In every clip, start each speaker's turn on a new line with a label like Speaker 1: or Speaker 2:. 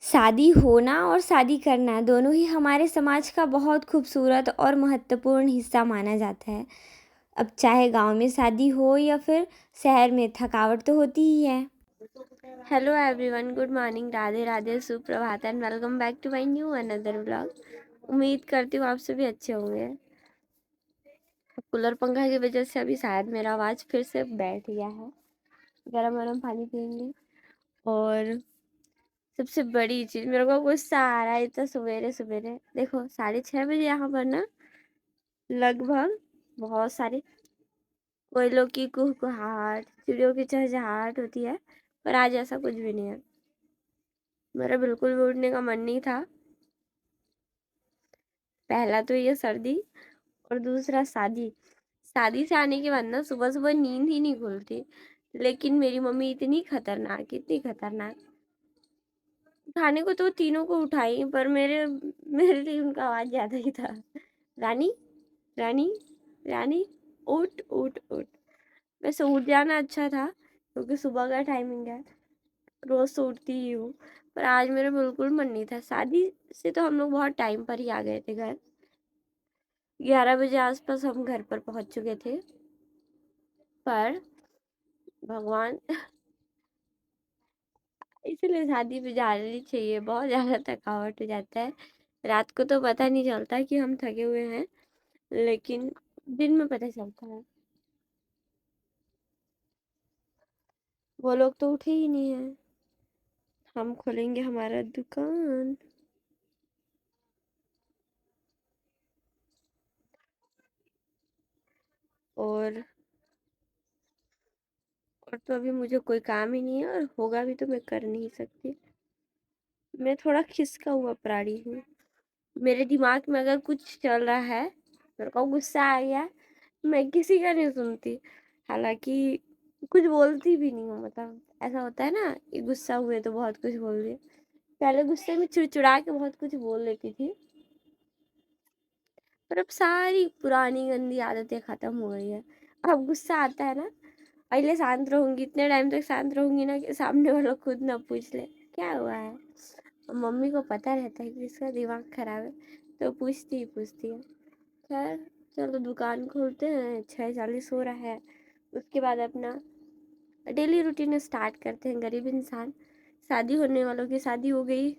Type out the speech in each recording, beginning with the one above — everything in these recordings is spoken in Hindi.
Speaker 1: शादी होना और शादी करना दोनों ही हमारे समाज का बहुत खूबसूरत और महत्वपूर्ण हिस्सा माना जाता है। अब चाहे गांव में शादी हो या फिर शहर में, थकावट तो होती ही है। Hello everyone, good morning, Radhe Radhe, सुप्रभात and welcome back to my new another vlog. उम्मीद करती हूँ आप सभी अच्छे होंगे। कूलर पंखा की वजह से अभी शायद मेरा आवाज़ फिर से बैठ गया है। गरम गरम पानी पियेंगे। और सबसे बड़ी चीज, मेरे को गुस्सा आ रहा है इतना सवेरे सवेरे। देखो 6:30 बजे यहाँ पर ना लगभग बहुत सारे कोयलों की कुहकहाट, चिड़ियों की चहचहाट होती है, पर आज ऐसा कुछ भी नहीं है। मेरा बिल्कुल भी उठने का मन नहीं था। पहला तो ये सर्दी, और दूसरा शादी। शादी से आने के बाद ना सुबह सुबह नींद ही नहीं खुलती। लेकिन मेरी मम्मी इतनी खतरनाक, इतनी खतरनाक, उठाने को तो तीनों को उठाई, पर मेरे मेरे लिए उनका आवाज ज्यादा ही था। रानी, रानी, रानी, उठ उठ उठ। वैसे उठ जाना अच्छा था, क्योंकि सुबह का टाइमिंग है, रोज तो उठती ही हूँ। पर आज मेरा बिल्कुल मन नहीं था। शादी से तो हम लोग बहुत टाइम पर ही आ गए थे घर। 11 बजे आसपास हम घर पर पहुंच चुके थे। पर भगवान इसलिए शादी पे जानी चाहिए, बहुत ज्यादा थकावट हो जाता है। रात को तो पता नहीं चलता कि हम थके हुए हैं, लेकिन दिन में पता चलता है। वो लोग तो उठे ही नहीं है। हम खोलेंगे हमारा दुकान। और तो अभी मुझे कोई काम ही नहीं है, और होगा भी तो मैं कर नहीं सकती। मैं थोड़ा खिसका हुआ प्राणी हूँ। मेरे दिमाग में अगर कुछ चल रहा है, मेरे को गुस्सा आ गया, मैं किसी का नहीं सुनती। हालांकि कुछ बोलती भी नहीं हूँ। मतलब ऐसा होता है ना, कि गुस्सा हुए तो बहुत कुछ बोल दिया। पहले गुस्से में चिड़चिड़ा के बहुत कुछ बोल लेती थी, पर अब सारी पुरानी गंदी आदतें खत्म हो गई है। अब गुस्सा आता है ना, पहले शांत रहूंगी, इतने टाइम तक शांत रहूंगी ना कि सामने वाला खुद ना पूछ ले क्या हुआ है। और मम्मी को पता रहता है कि इसका दिमाग खराब है, तो पूछती ही पूछती है। खैर, चलो दुकान खोलते हैं, 6:40 हो रहा है। उसके बाद अपना डेली रूटीन स्टार्ट करते हैं। गरीब इंसान, शादी होने वालों की शादी हो गई,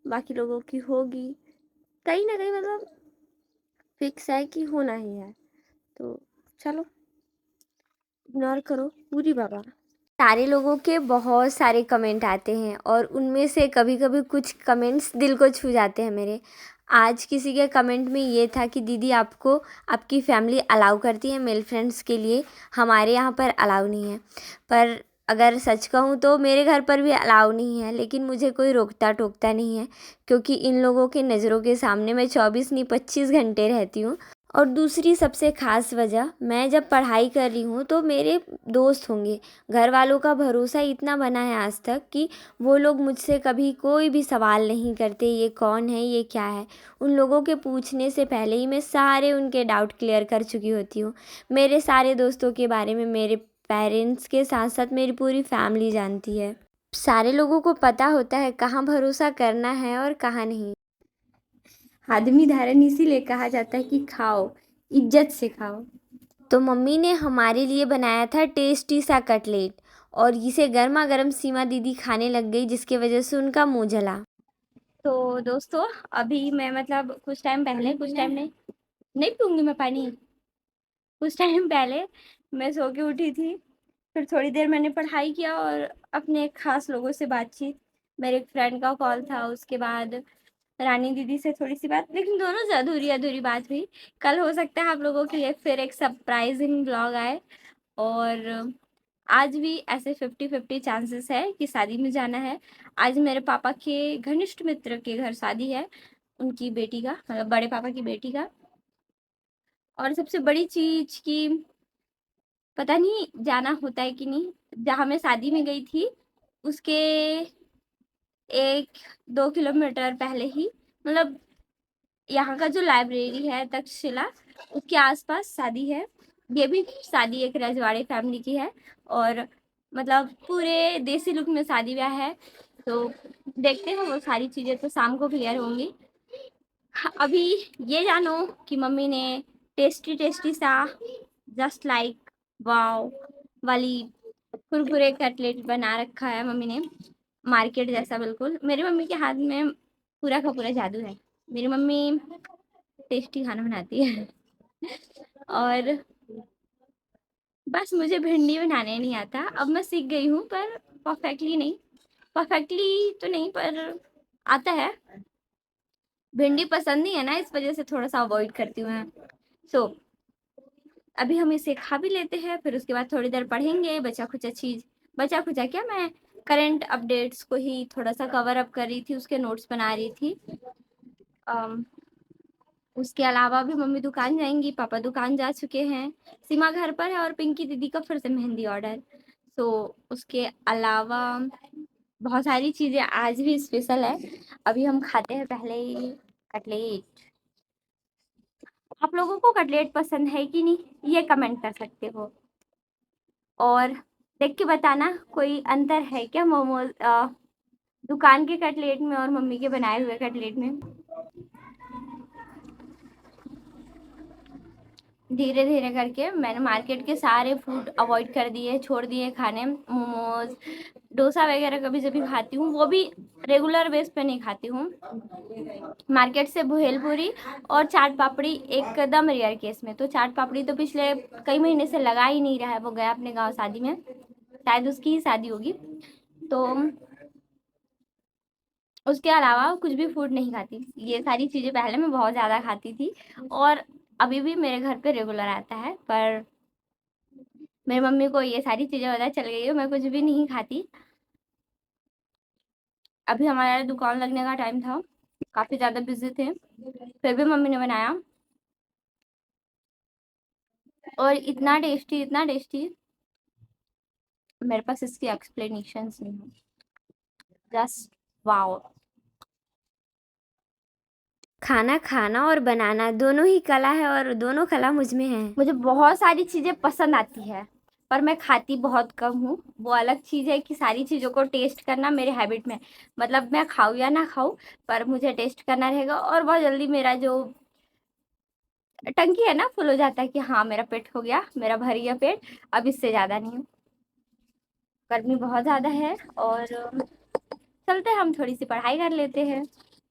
Speaker 1: बाकी लोगों की होगी। कहीं ना कहीं मतलब फिक्स है कि होना ही है, तो चलो इग्नोर करो पूरी बाबा। सारे लोगों के बहुत सारे कमेंट आते हैं, और उनमें से कभी कभी कुछ कमेंट्स दिल को छू जाते हैं मेरे। आज किसी के कमेंट में ये था कि दीदी, आपको आपकी फैमिली अलाउ करती है मेल फ्रेंड्स के लिए, हमारे यहाँ पर अलाउ नहीं है। पर अगर सच कहूँ तो मेरे घर पर भी अलाउ नहीं है, लेकिन मुझे कोई रोकता टोकता नहीं है, क्योंकि इन लोगों के नज़रों के सामने मैं 24 नहीं 25 घंटे रहती हूँ। और दूसरी सबसे ख़ास वजह, मैं जब पढ़ाई कर रही हूँ तो मेरे दोस्त होंगे। घर वालों का भरोसा इतना बना है आज तक कि वो लोग मुझसे कभी कोई भी सवाल नहीं करते, ये कौन है, ये क्या है। उन लोगों के पूछने से पहले ही मैं सारे उनके डाउट क्लियर कर चुकी होती हूँ। मेरे सारे दोस्तों के बारे में मेरे पेरेंट्स के साथ साथ मेरी पूरी फैमिली जानती है। सारे लोगों को पता होता है कहाँ भरोसा करना है और कहाँ नहीं। आदमी धारण इसीलिए कहा जाता है कि खाओ, इज्जत से खाओ। तो मम्मी ने हमारे लिए बनाया था टेस्टी सा कटलेट, और इसे गर्मा गर्म सीमा दीदी खाने लग गई, जिसकी वजह से उनका मुंह जला। तो दोस्तों, अभी मैं मतलब कुछ टाइम पहले, कुछ टाइम नहीं, नहीं पीऊंगी मैं पानी। कुछ टाइम पहले मैं सो के उठी थी। फिर थोड़ी देर मैंने पढ़ाई किया और अपने खास लोगों से बातचीत। मेरे एक फ्रेंड का कॉल था, उसके बाद रानी दीदी से थोड़ी सी बात, लेकिन दोनों से अधूरी अधूरी बात हुई। कल हो सकता है आप लोगों के लिए फिर एक सरप्राइजिंग ब्लॉग आए। और आज भी ऐसे 50-50 चांसेस है कि शादी में जाना है। आज मेरे पापा के घनिष्ठ मित्र के घर शादी है, उनकी बेटी का, मतलब बड़े पापा की बेटी का। और सबसे बड़ी चीज की, पता नहीं जाना होता है कि नहीं, जहाँ मैं शादी में गई थी उसके 1-2 किलोमीटर पहले ही, मतलब यहाँ का जो लाइब्रेरी है तक्षशिला, उसके आसपास शादी है। ये भी शादी एक रजवाड़े फैमिली की है, और मतलब पूरे देसी लुक में शादी ब्याह है। तो देखते हैं, वो सारी चीज़ें तो शाम को क्लियर होंगी। अभी ये जानो कि मम्मी ने टेस्टी टेस्टी सा जस्ट लाइक वाव वाली कुरकुरे कटलेट बना रखा है मम्मी ने, मार्केट जैसा बिल्कुल। मेरी मम्मी के हाथ में पूरा का पूरा जादू है। मेरी मम्मी टेस्टी खाना बनाती है। और बस मुझे भिंडी बनाने नहीं आता, अब मैं सीख गई हूँ, पर परफेक्टली तो नहीं, पर आता है। भिंडी पसंद नहीं है ना, इस वजह से थोड़ा सा अवॉइड करती हूँ मैं। सो अभी हम इसे खा भी लेते हैं, फिर उसके बाद थोड़ी देर पढ़ेंगे बचा खुचा क्या, मैं करंट अपडेट्स को ही थोड़ा सा कवर अप कर रही थी, उसके नोट्स बना रही थी। उसके अलावा भी मम्मी दुकान जाएंगी, पापा दुकान जा चुके हैं, सीमा घर पर है और पिंकी दीदी का फिर से मेहंदी ऑर्डर। तो उसके अलावा बहुत सारी चीज़ें आज भी स्पेशल है। अभी हम खाते हैं पहले ही कटलेट। आप लोगों को कटलेट पसंद है कि नहीं, ये कमेंट कर सकते हो। और देख के बताना कोई अंतर है क्या मोमोज दुकान के कटलेट में और मम्मी के बनाए हुए कटलेट में। धीरे धीरे करके मैंने मार्केट के सारे फूड अवॉइड कर दिए, छोड़ दिए खाने। मोमोज, डोसा वगैरह कभी जब भी खाती हूँ, वो भी रेगुलर बेस पे नहीं खाती हूँ। मार्केट से भेलपूरी और चाट पापड़ी एकदम रेयर केस में। तो चाट पापड़ी तो पिछले कई महीने से लगा ही नहीं रहा है, वो गया अपने गांव शादी में, शायद उसकी ही शादी होगी। तो उसके अलावा कुछ भी फूड नहीं खाती। ये सारी चीज़ें पहले मैं बहुत ज़्यादा खाती थी और अभी भी मेरे घर पे रेगुलर आता है, पर मेरी मम्मी को ये सारी चीज़ें पता चल गई है, मैं कुछ भी नहीं खाती। अभी हमारा दुकान लगने का टाइम था, काफ़ी ज़्यादा बिजी थे, फिर भी मम्मी ने बनाया और इतना टेस्टी मेरे पास इसकी एक्सप्लेनेशन नहीं है, जस्ट वाओ। खाना खाना और बनाना दोनों ही कला है और दोनों कला मुझ में है। मुझे बहुत सारी चीज़ें पसंद आती है, पर मैं खाती बहुत कम हूँ। वो अलग चीज़ है कि सारी चीज़ों को टेस्ट करना मेरे हैबिट में, मतलब मैं खाऊँ या ना खाऊँ, पर मुझे टेस्ट करना रहेगा। और बहुत जल्दी मेरा जो टंकी है ना फुल हो जाता है कि हाँ मेरा पेट हो गया, मेरा भर गया पेट, अब इससे ज़्यादा नहीं। गर्मी बहुत ज़्यादा है और चलते हम थोड़ी सी पढ़ाई कर लेते हैं।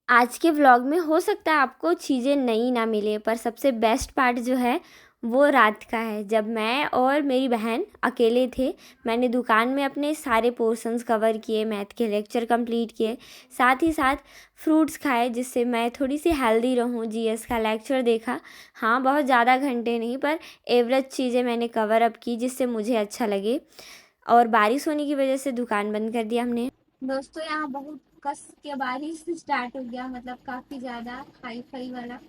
Speaker 1: आज के व्लॉग में हो सकता है आपको चीज़ें नई ना मिले, पर सबसे बेस्ट पार्ट जो है वो रात का है, जब मैं और मेरी बहन अकेले थे। मैंने दुकान में अपने सारे पोर्शंस कवर किए, मैथ के लेक्चर कंप्लीट किए, साथ ही साथ फ्रूट्स खाए जिससे मैं थोड़ी सी हेल्दी रहूं। जीएस का लेक्चर देखा, हाँ बहुत ज़्यादा घंटे नहीं, पर एवरेज चीज़ें मैंने कवर अप की जिससे मुझे अच्छा लगे। और बारिश होने की वजह से दुकान बंद कर दिया हमने। दोस्तों यहाँ बहुत कस के बारिश स्टार्ट हो गया, मतलब काफ़ी ज़्यादा हाई फाई वाला।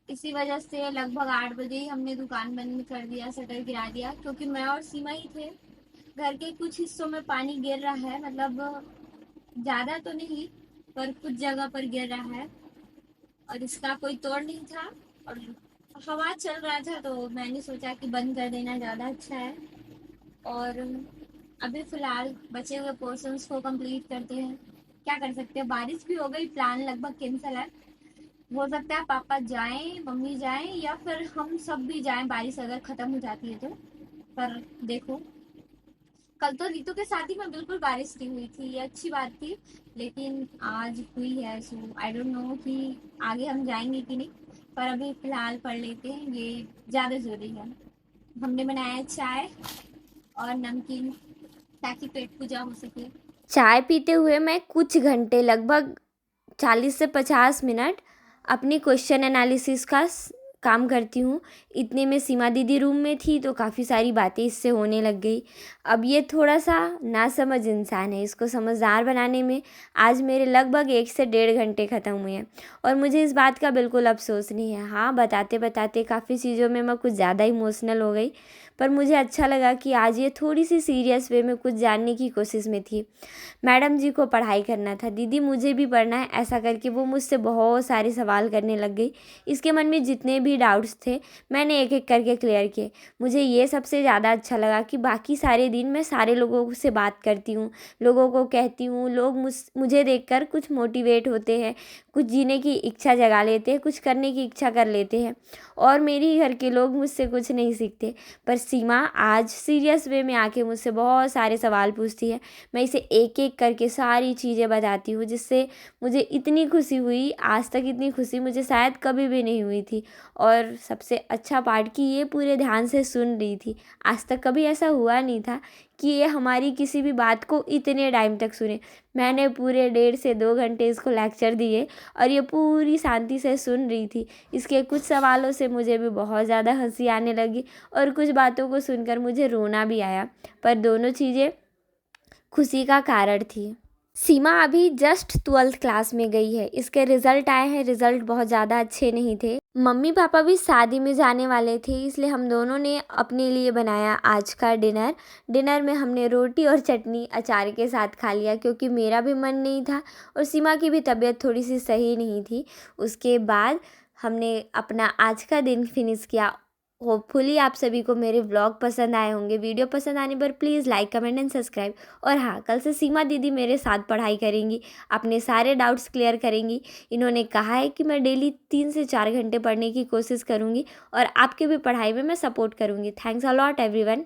Speaker 1: इसी वजह से लगभग 8 बजे ही हमने दुकान बंद कर दिया, शटर गिरा दिया, क्योंकि मैं और सीमा ही थे। घर के कुछ हिस्सों में पानी गिर रहा है, मतलब ज़्यादा तो नहीं, पर कुछ जगह पर गिर रहा है और इसका कोई तोड़ नहीं था। और हवा चल रहा था तो मैंने सोचा कि बंद कर देना ज़्यादा अच्छा है। और अभी फ़िलहाल बचे हुए पोर्शंस को कंप्लीट करते हैं। क्या कर सकते हैं, बारिश भी हो गई, प्लान लगभग कैंसिल है। हो सकता है पापा जाएं, मम्मी जाएं, या फिर हम सब भी जाएं, बारिश अगर ख़त्म हो जाती है तो। पर देखो, कल तो रीतू के साथ ही में बिल्कुल बारिश नहीं हुई थी, ये अच्छी बात थी, लेकिन आज हुई है। सो आई डोंट नो कि आगे हम जाएंगे कि नहीं, पर अभी फ़िलहाल पढ़ लेते हैं, ये ज़्यादा ज़रूरी है। हमने बनाया चाय और नमकीन ताकि पेट पूजा हो सके। चाय पीते हुए मैं कुछ घंटे, लगभग 40 से 50 मिनट अपनी क्वेश्चन एनालिसिस का काम करती हूँ। इतने में सीमा दीदी रूम में थी तो काफ़ी सारी बातें इससे होने लग गई। अब ये थोड़ा सा नासमझ इंसान है, इसको समझदार बनाने में आज मेरे लगभग 1 से 1.5 घंटे ख़त्म हुए हैं और मुझे इस बात का बिल्कुल अफसोस नहीं है। हाँ, बताते बताते काफ़ी चीज़ों में मैं कुछ ज़्यादा इमोशनल हो गई, पर मुझे अच्छा लगा कि आज ये थोड़ी सी सीरियस वे में कुछ जानने की कोशिश में थी। मैडम जी को पढ़ाई करना था, दीदी मुझे भी पढ़ना है, ऐसा करके वो मुझसे बहुत सारे सवाल करने लग गई। इसके मन में जितने भी डाउट्स थे मैंने एक एक करके क्लियर किए। मुझे ये सबसे ज़्यादा अच्छा लगा कि बाकी सारे दिन मैं सारे लोगों से बात करती हूँ, लोगों को कहती हूँ, लोग मुझे देखकर कुछ मोटिवेट होते हैं, कुछ जीने की इच्छा जगा लेते हैं, कुछ करने की इच्छा कर लेते हैं और मेरे ही घर के लोग मुझसे कुछ नहीं सीखते। पर सीमा आज सीरियस वे में आके मुझसे बहुत सारे सवाल पूछती है। मैं इसे एक एक करके सारी चीज़ें बताती हूँ, जिससे मुझे इतनी खुशी हुई, आज तक इतनी खुशी मुझे शायद कभी भी नहीं हुई थी। और सबसे अच्छा पार्ट कि ये पूरे ध्यान से सुन रही थी। आज तक कभी ऐसा हुआ नहीं था कि ये हमारी किसी भी बात को इतने टाइम तक सुने। मैंने पूरे 1.5 से 2 घंटे इसको लेक्चर दिए और ये पूरी शांति से सुन रही थी। इसके कुछ सवालों से मुझे भी बहुत ज़्यादा हंसी आने लगी और कुछ बातों को सुनकर मुझे रोना भी आया, पर दोनों चीज़ें खुशी का कारण थी। सीमा अभी जस्ट 12th क्लास में गई है। इसके रिज़ल्ट आए हैं, रिज़ल्ट बहुत ज़्यादा अच्छे नहीं थे। मम्मी पापा भी शादी में जाने वाले थे, इसलिए हम दोनों ने अपने लिए बनाया आज का डिनर में हमने रोटी और चटनी अचार के साथ खा लिया, क्योंकि मेरा भी मन नहीं था और सीमा की भी तबीयत थोड़ी सी सही नहीं थी। उसके बाद हमने अपना आज का दिन फिनिश किया। होपफुली आप सभी को मेरे व्लॉग पसंद आए होंगे। वीडियो पसंद आने पर please like, comment and subscribe. और हाँ, कल से सीमा दीदी मेरे साथ पढ़ाई करेंगी, अपने सारे डाउट्स क्लियर करेंगी। इन्होंने कहा है कि मैं डेली 3 से 4 घंटे पढ़ने की कोशिश करूँगी और आपके भी पढ़ाई में मैं सपोर्ट करूँगी। Thanks a lot everyone.